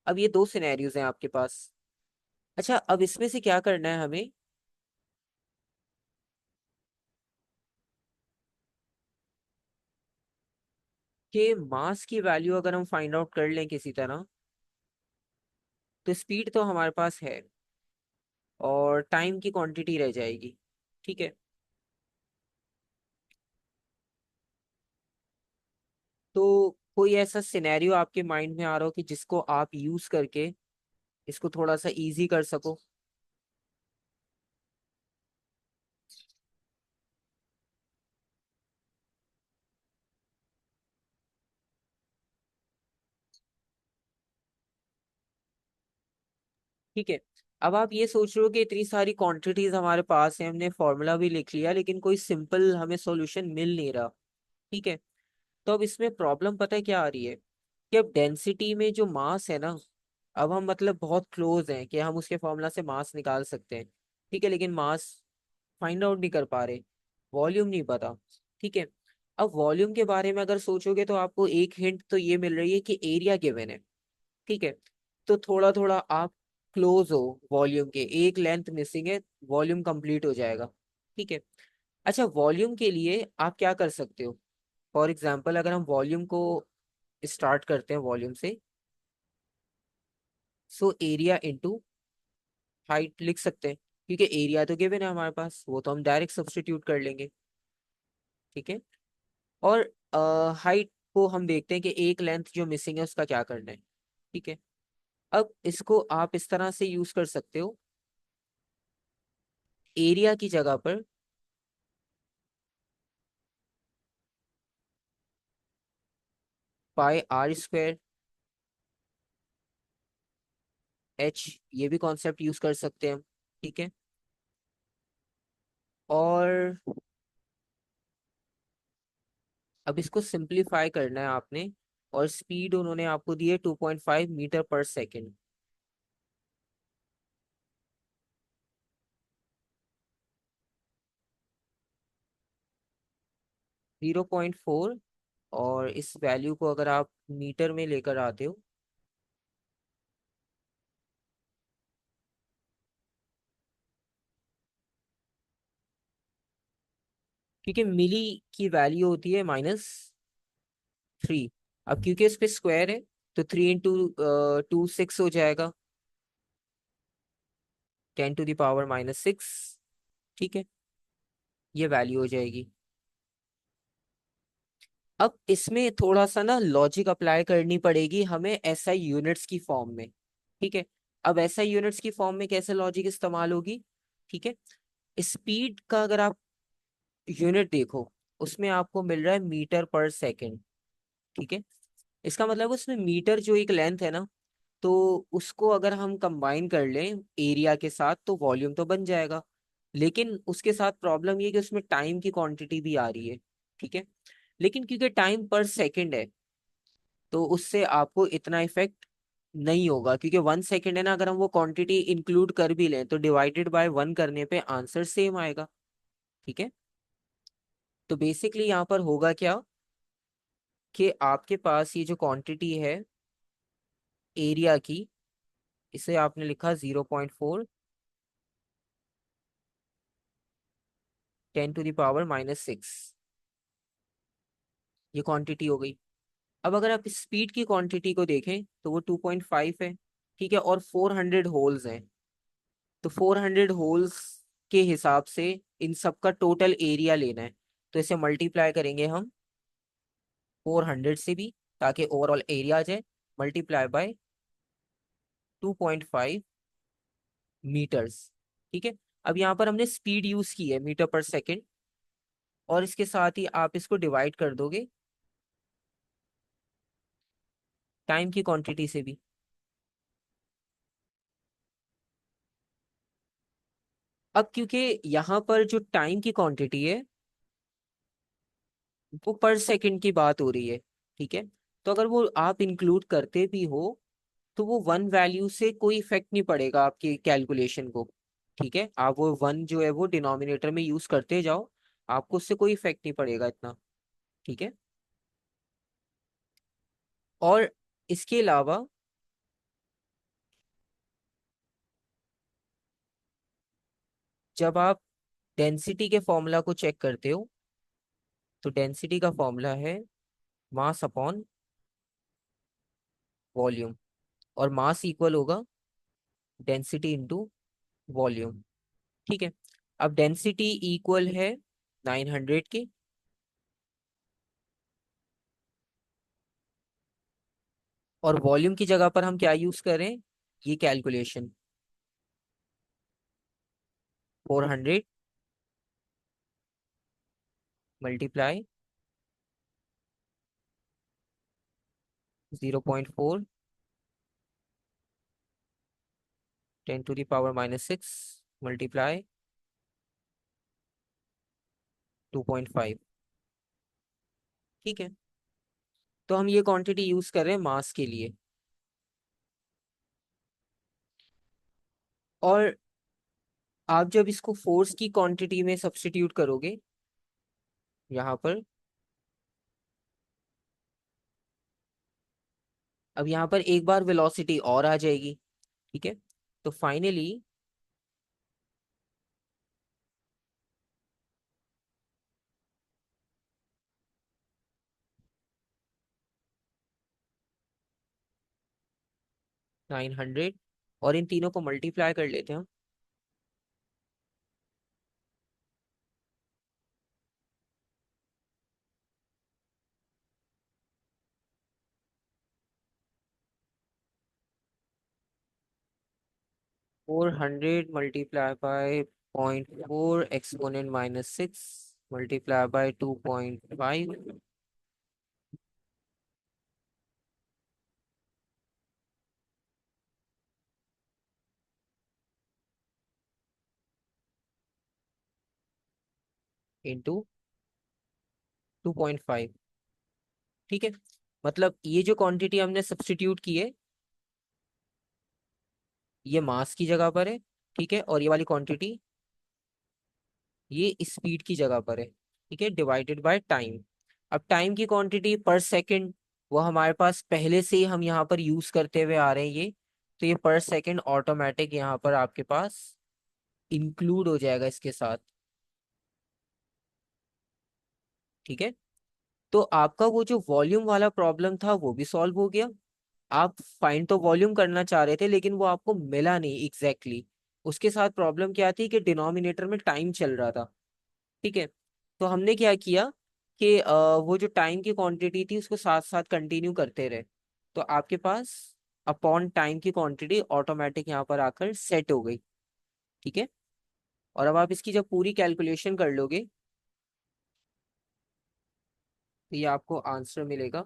अब ये दो सिनेरियोज हैं आपके पास। अच्छा, अब इसमें से क्या करना है हमें, कि मास की वैल्यू अगर हम फाइंड आउट कर लें किसी तरह, तो स्पीड तो हमारे पास है और टाइम की क्वांटिटी रह जाएगी, ठीक है। तो कोई ऐसा सिनेरियो आपके माइंड में आ रहा हो कि जिसको आप यूज करके इसको थोड़ा सा इजी कर सको। ठीक है, अब आप ये सोच रहे हो कि इतनी सारी क्वांटिटीज हमारे पास है, हमने फॉर्मूला भी लिख लिया, लेकिन कोई सिंपल हमें सॉल्यूशन मिल नहीं रहा, ठीक है। तो अब इसमें प्रॉब्लम पता है क्या आ रही है, कि अब डेंसिटी में जो मास है ना, अब हम मतलब बहुत क्लोज हैं कि हम उसके फॉर्मूला से मास निकाल सकते हैं, ठीक है, लेकिन मास फाइंड आउट नहीं कर पा रहे, वॉल्यूम नहीं पता, ठीक है। अब वॉल्यूम के बारे में अगर सोचोगे तो आपको एक हिंट तो ये मिल रही है कि एरिया गिवन है, ठीक है। तो थोड़ा थोड़ा आप क्लोज हो वॉल्यूम के, एक लेंथ मिसिंग है, वॉल्यूम कंप्लीट हो जाएगा, ठीक है। अच्छा, वॉल्यूम के लिए आप क्या कर सकते हो, फॉर एग्जाम्पल अगर हम वॉल्यूम को स्टार्ट करते हैं वॉल्यूम से, सो एरिया इनटू हाइट लिख सकते हैं, क्योंकि एरिया तो गिवन है हमारे पास, वो तो हम डायरेक्ट सब्स्टिट्यूट कर लेंगे, ठीक है। और हाइट को हम देखते हैं कि एक लेंथ जो मिसिंग है उसका क्या करना है, ठीक है। अब इसको आप इस तरह से यूज कर सकते हो, एरिया की जगह पर πr² h, ये भी कॉन्सेप्ट यूज कर सकते हैं हम, ठीक है। और अब इसको सिंप्लीफाई करना है आपने, और स्पीड उन्होंने आपको दी है 2.5 मीटर पर सेकेंड, 0.4, और इस वैल्यू को अगर आप मीटर में लेकर आते हो, क्योंकि मिली की वैल्यू होती है -3। अब क्योंकि इस पे स्क्वायर है, तो 3 × 2 6 हो जाएगा, 10⁻⁻6, ठीक है, ये वैल्यू हो जाएगी। अब इसमें थोड़ा सा ना लॉजिक अप्लाई करनी पड़ेगी हमें एसआई यूनिट्स की फॉर्म में, ठीक है। अब एसआई यूनिट्स की फॉर्म में कैसे लॉजिक इस्तेमाल होगी, ठीक है। स्पीड का अगर आप यूनिट देखो, उसमें आपको मिल रहा है मीटर पर सेकंड, ठीक है। इसका मतलब उसमें मीटर जो एक लेंथ है ना, तो उसको अगर हम कंबाइन कर लें एरिया के साथ तो वॉल्यूम तो बन जाएगा, लेकिन उसके साथ प्रॉब्लम ये कि उसमें टाइम की क्वांटिटी भी आ रही है, ठीक है। लेकिन क्योंकि टाइम पर सेकंड है, तो उससे आपको इतना इफेक्ट नहीं होगा, क्योंकि 1 सेकंड है ना, अगर हम वो क्वांटिटी इंक्लूड कर भी लें तो डिवाइडेड बाय 1 करने पे आंसर सेम आएगा, ठीक है। तो बेसिकली यहाँ पर होगा क्या, कि आपके पास ये जो क्वांटिटी है एरिया की, इसे आपने लिखा 0.4 10⁻⁻6, ये क्वांटिटी हो गई। अब अगर आप स्पीड की क्वांटिटी को देखें तो वो 2.5 है, ठीक है, और 400 होल्स हैं, तो 400 होल्स के हिसाब से इन सब का टोटल एरिया लेना है। तो इसे मल्टीप्लाई करेंगे हम 400 से भी, ताकि ओवरऑल एरिया आ जाए, मल्टीप्लाई बाय 2.5 मीटर्स। ठीक है। अब यहाँ पर हमने स्पीड यूज की है मीटर पर सेकेंड, और इसके साथ ही आप इसको डिवाइड कर दोगे टाइम की क्वांटिटी से भी। अब क्योंकि यहाँ पर जो टाइम की क्वांटिटी है वो पर सेकंड की बात हो रही है, ठीक है, तो अगर वो आप इंक्लूड करते भी हो तो वो वन वैल्यू से कोई इफेक्ट नहीं पड़ेगा आपकी कैलकुलेशन को। ठीक है, आप वो वन जो है वो डिनोमिनेटर में यूज करते जाओ, आपको उससे कोई इफेक्ट नहीं पड़ेगा इतना। ठीक है। और इसके अलावा जब आप डेंसिटी के फॉर्मूला को चेक करते हो, तो डेंसिटी का फॉर्मूला है मास अपॉन वॉल्यूम, और मास इक्वल होगा डेंसिटी इंटू वॉल्यूम। ठीक है। अब डेंसिटी इक्वल है 900 के, और वॉल्यूम की जगह पर हम क्या यूज करें, ये कैलकुलेशन 400 मल्टीप्लाई 0.4 10⁻⁻6 मल्टीप्लाई 2.5। ठीक है, तो हम ये क्वांटिटी यूज कर रहे हैं मास के लिए। और आप जब इसको फोर्स की क्वांटिटी में सब्स्टिट्यूट करोगे यहाँ पर, अब यहाँ पर एक बार वेलोसिटी और आ जाएगी। ठीक है, तो फाइनली 900, और इन तीनों को मल्टीप्लाई कर लेते हैं हम। 400 multiply by 0.4 exponent -6 multiply by 2.5 into 2.5। ठीक है, मतलब ये जो क्वांटिटी हमने सब्स्टिट्यूट की है ये मास की जगह पर है। ठीक है, और ये वाली क्वांटिटी ये स्पीड की जगह पर है। ठीक है, डिवाइडेड बाय टाइम। अब टाइम की क्वांटिटी पर सेकंड वो हमारे पास पहले से ही हम यहाँ पर यूज करते हुए आ रहे हैं ये, तो ये पर सेकंड ऑटोमेटिक यहाँ पर आपके पास इंक्लूड हो जाएगा इसके साथ। ठीक है, तो आपका वो जो वॉल्यूम वाला प्रॉब्लम था वो भी सॉल्व हो गया। आप फाइंड तो वॉल्यूम करना चाह रहे थे लेकिन वो आपको मिला नहीं एग्जैक्टली exactly। उसके साथ प्रॉब्लम क्या थी कि डिनोमिनेटर में टाइम चल रहा था। ठीक है, तो हमने क्या किया कि वो जो टाइम की क्वांटिटी थी उसको साथ साथ कंटिन्यू करते रहे, तो आपके पास अपॉन टाइम की क्वांटिटी ऑटोमेटिक यहाँ पर आकर सेट हो गई। ठीक है, और अब आप इसकी जब पूरी कैलकुलेशन कर लोगे तो ये आपको आंसर मिलेगा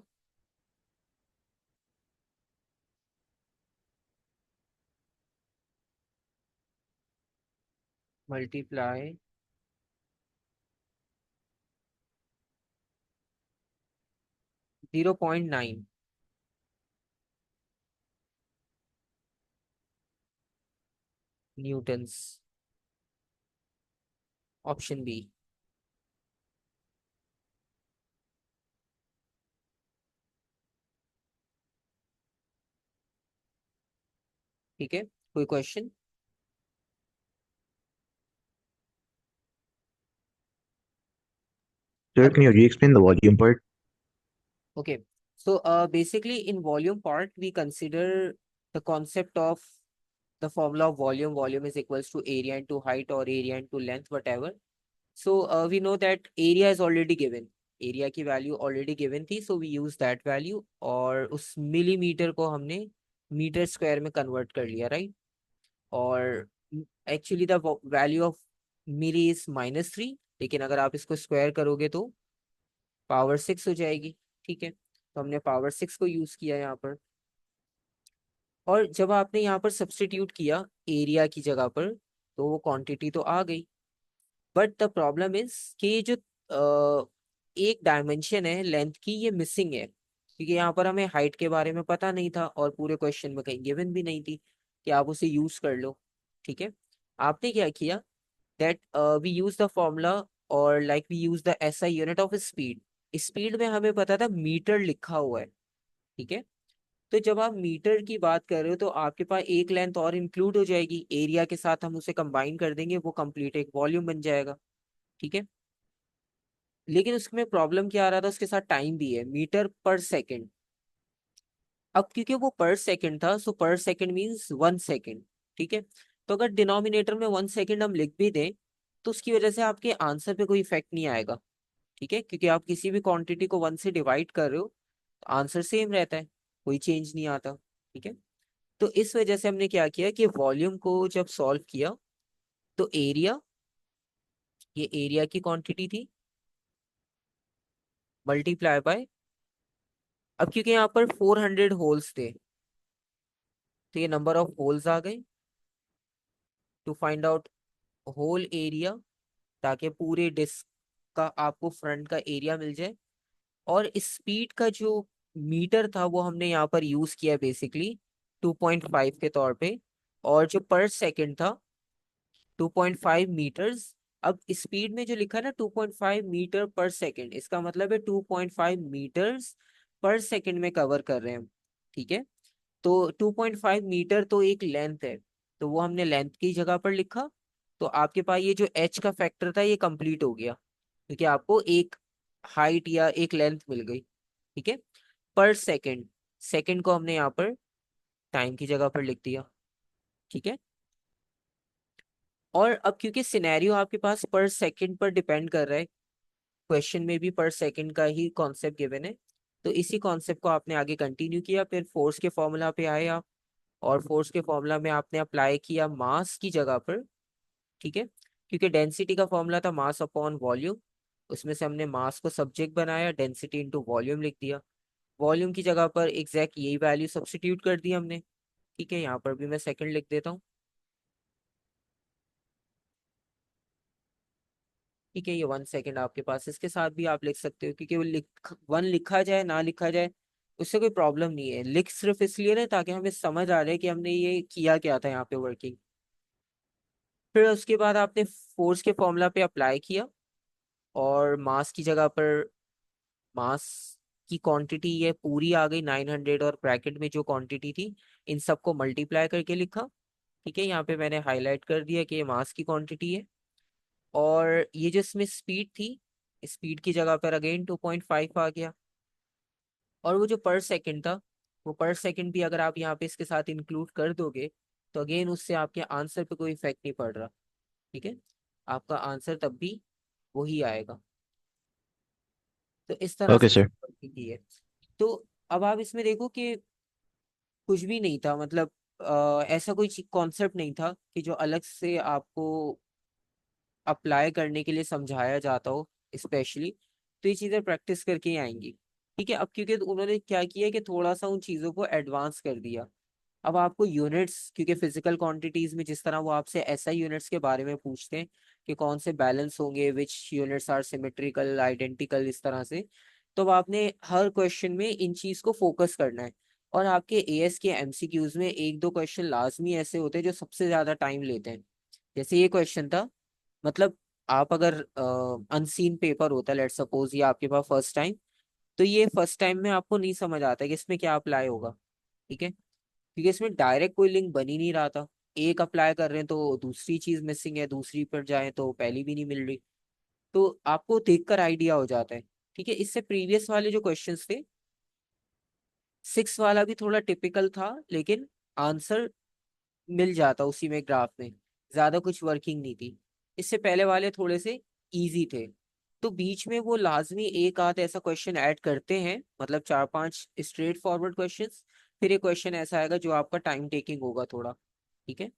मल्टीप्लाई 0.9 न्यूटन्स। Option B. ठीक है, कोई question? Sir, can you re-explain the volume part? Okay, so basically in volume part we consider the concept of the formula of volume. Volume is equals to area into height or area into length, whatever. So we know that area is already given, area की value already given थी, so we use that value और उस millimetre को हमने metre square में convert कर लिया, right. और actually the value of milli is -3, लेकिन अगर आप इसको स्क्वायर करोगे तो पावर 6 हो जाएगी, ठीक है। तो हमने पावर 6 को यूज किया यहाँ पर। और जब आपने यहाँ पर सब्स्टिट्यूट किया एरिया की जगह पर, तो वो क्वांटिटी तो आ गई, बट द प्रॉब्लम इज कि ये जो एक डायमेंशन है लेंथ की, ये मिसिंग है, क्योंकि यहाँ पर हमें हाइट के बारे में पता नहीं था और पूरे क्वेश्चन में कहीं गिवन भी नहीं थी कि आप उसे यूज कर लो, ठीक है। आपने क्या किया, that we use the formula, और like we use the SI unit of speed. Speed में हमें पता था मीटर लिखा हुआ है, ठीक है। तो जब आप मीटर की बात कर रहे हो तो आपके पास एक लेंथ और इंक्लूड हो जाएगी, एरिया के साथ हम उसे कंबाइन कर देंगे, वो कंप्लीट एक वॉल्यूम बन जाएगा, ठीक है। लेकिन उसमें प्रॉब्लम क्या आ रहा था, उसके साथ टाइम भी है, मीटर पर सेकंड। अब क्योंकि वो पर सेकंड था, सो पर सेकंड मींस 1 सेकंड, ठीक है। तो अगर डिनोमिनेटर में 1 सेकंड हम लिख भी दें, तो उसकी वजह से आपके आंसर पे कोई इफेक्ट नहीं आएगा, ठीक है, क्योंकि आप किसी भी क्वांटिटी को 1 से डिवाइड कर रहे हो तो आंसर सेम रहता है, कोई चेंज नहीं आता, ठीक है। तो इस वजह से हमने क्या किया कि वॉल्यूम को जब सॉल्व किया, तो एरिया, ये एरिया की क्वांटिटी थी, मल्टीप्लाई बाय, अब क्योंकि यहाँ पर 400 होल्स थे, तो ये नंबर ऑफ होल्स आ गए to find out whole area, ताकि पूरे डिस्क का आपको फ्रंट का एरिया मिल जाए। और स्पीड का जो मीटर था वो हमने यहाँ पर यूज किया बेसिकली 2.5 के तौर पे, और जो पर सेकंड था 2.5 मीटर्स। अब स्पीड में जो लिखा है ना 2.5 मीटर पर सेकंड, इसका मतलब है 2.5 मीटर्स पर सेकंड में कवर कर रहे हैं, ठीक है। तो 2.5 मीटर तो एक लेंथ है, तो वो हमने लेंथ की जगह पर लिखा। तो आपके पास ये जो एच का फैक्टर था ये कंप्लीट हो गया, क्योंकि आपको एक हाइट या एक लेंथ मिल गई, ठीक है। पर सेकंड, सेकंड को हमने यहाँ पर टाइम की जगह पर लिख दिया, ठीक है। और अब क्योंकि सिनेरियो आपके पास पर सेकंड पर डिपेंड कर रहा है, क्वेश्चन में भी पर सेकंड का ही कॉन्सेप्ट गिवन है, तो इसी कॉन्सेप्ट को आपने आगे कंटिन्यू किया, फिर फोर्स के फॉर्मूला पे आए आप, और फोर्स के फॉर्मूला में आपने अप्लाई किया मास की जगह पर, ठीक है। क्योंकि डेंसिटी का फॉर्मूला था मास अपॉन वॉल्यूम, उसमें से हमने मास को सब्जेक्ट बनाया, डेंसिटी इंटू वॉल्यूम लिख दिया। वॉल्यूम की जगह पर एग्जैक्ट यही वैल्यू सब्स्टिट्यूट कर दी हमने, ठीक है। यहाँ पर भी मैं सेकंड लिख देता हूँ, ठीक है। ये 1 सेकंड आपके पास, इसके साथ भी आप लिख सकते हो, क्योंकि वो वन लिखा जाए ना लिखा जाए उससे कोई प्रॉब्लम नहीं है, लिख सिर्फ इसलिए ना ताकि हमें समझ आ जाए कि हमने ये किया क्या था यहाँ पे वर्किंग। फिर उसके बाद आपने फोर्स के फॉर्मूला पे अप्लाई किया, और मास की जगह पर मास की क्वांटिटी ये पूरी आ गई 900, और ब्रैकेट में जो क्वांटिटी थी इन सबको मल्टीप्लाई करके लिखा, ठीक है। यहाँ पे मैंने हाईलाइट कर दिया कि ये मास की क्वांटिटी है। और ये जो इसमें स्पीड थी, स्पीड की जगह पर अगेन 2.5 आ गया। और वो जो पर सेकंड था, वो पर सेकंड भी अगर आप यहाँ पे इसके साथ इंक्लूड कर दोगे, तो अगेन उससे आपके आंसर पे कोई इफेक्ट नहीं पड़ रहा, ठीक है। आपका आंसर तब भी वही आएगा। तो इस तरह Okay, से sir. की है। तो अब आप इसमें देखो कि कुछ भी नहीं था, मतलब ऐसा कोई कॉन्सेप्ट नहीं था कि जो अलग से आपको अप्लाई करने के लिए समझाया जाता हो स्पेशली। तो ये चीज़ें प्रैक्टिस करके ही आएंगी, ठीक है। अब क्योंकि उन्होंने क्या किया कि थोड़ा सा उन चीज़ों को एडवांस कर दिया। अब आपको यूनिट्स, क्योंकि फिजिकल क्वांटिटीज में जिस तरह वो आपसे एसआई यूनिट्स के बारे में पूछते हैं कि कौन से बैलेंस होंगे, विच यूनिट्स आर सिमेट्रिकल आइडेंटिकल, इस तरह से, तो अब आपने हर क्वेश्चन में इन चीज को फोकस करना है। और आपके एएस के एमसीक्यूज में एक दो क्वेश्चन लाजमी ऐसे होते हैं जो सबसे ज्यादा टाइम लेते हैं। जैसे ये क्वेश्चन था, मतलब आप अगर अनसीन पेपर होता है लेट्स सपोज, ये आपके पास फर्स्ट टाइम, तो ये फर्स्ट टाइम में आपको नहीं समझ आता कि इसमें क्या अप्लाई होगा, ठीक है। क्योंकि इसमें डायरेक्ट कोई लिंक बन ही नहीं रहा था, एक अप्लाई कर रहे हैं तो दूसरी चीज मिसिंग है, दूसरी पर जाए तो पहली भी नहीं मिल रही। तो आपको देखकर आइडिया हो जाता है, ठीक है। इससे प्रीवियस वाले जो क्वेश्चंस थे, 6 वाला भी थोड़ा टिपिकल था, लेकिन आंसर मिल जाता उसी में ग्राफ में, ज्यादा कुछ वर्किंग नहीं थी। इससे पहले वाले थोड़े से इजी थे। तो बीच में वो लाजमी एक आध ऐसा क्वेश्चन ऐड करते हैं, मतलब 4-5 स्ट्रेट फॉरवर्ड क्वेश्चंस। फिर एक क्वेश्चन ऐसा आएगा जो आपका टाइम टेकिंग होगा थोड़ा। ठीक है।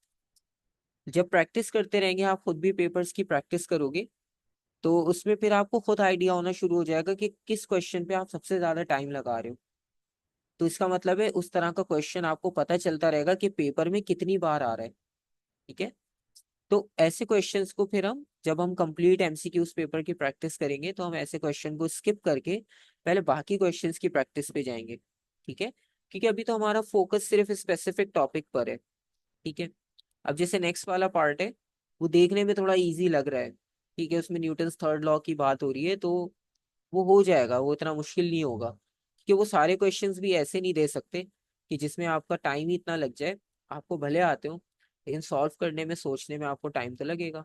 जब प्रैक्टिस करते रहेंगे, आप खुद भी पेपर्स की प्रैक्टिस करोगे, तो उसमें फिर आपको खुद आइडिया होना शुरू हो जाएगा कि किस क्वेश्चन पे आप सबसे ज्यादा टाइम लगा रहे हो। तो इसका मतलब है उस तरह का क्वेश्चन आपको पता चलता रहेगा कि पेपर में कितनी बार आ रहा है। ठीक है। तो ऐसे क्वेश्चंस को फिर हम, जब हम कंप्लीट एमसीक्यूज पेपर की प्रैक्टिस करेंगे, तो हम ऐसे क्वेश्चन को स्किप करके पहले बाकी क्वेश्चंस की प्रैक्टिस पे जाएंगे। ठीक है। क्योंकि अभी तो हमारा फोकस सिर्फ स्पेसिफिक टॉपिक पर है। ठीक है। अब जैसे नेक्स्ट वाला पार्ट है, वो देखने में थोड़ा इजी लग रहा है। ठीक है, उसमें न्यूटन्स थर्ड लॉ की बात हो रही है, तो वो हो जाएगा, वो इतना मुश्किल नहीं होगा। क्योंकि वो सारे क्वेश्चंस भी ऐसे नहीं दे सकते कि जिसमें आपका टाइम ही इतना लग जाए। आपको भले आते हो, लेकिन सॉल्व करने में, सोचने में आपको टाइम तो लगेगा।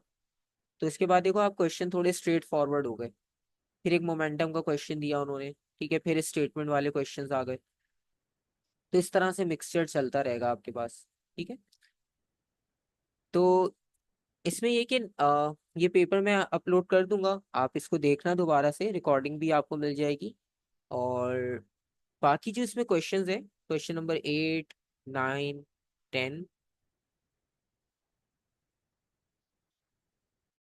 तो इसके बाद देखो, आप क्वेश्चन थोड़े स्ट्रेट फॉरवर्ड हो गए। फिर एक मोमेंटम का क्वेश्चन दिया उन्होंने। ठीक है, फिर स्टेटमेंट वाले क्वेश्चंस आ गए। तो इस तरह से मिक्सचर चलता रहेगा आपके पास। ठीक है। तो इसमें ये कि ये पेपर मैं अपलोड कर दूंगा, आप इसको देखना दोबारा से, रिकॉर्डिंग भी आपको मिल जाएगी। और बाकी जो इसमें क्वेश्चंस है, क्वेश्चन नंबर 8, 9, 10,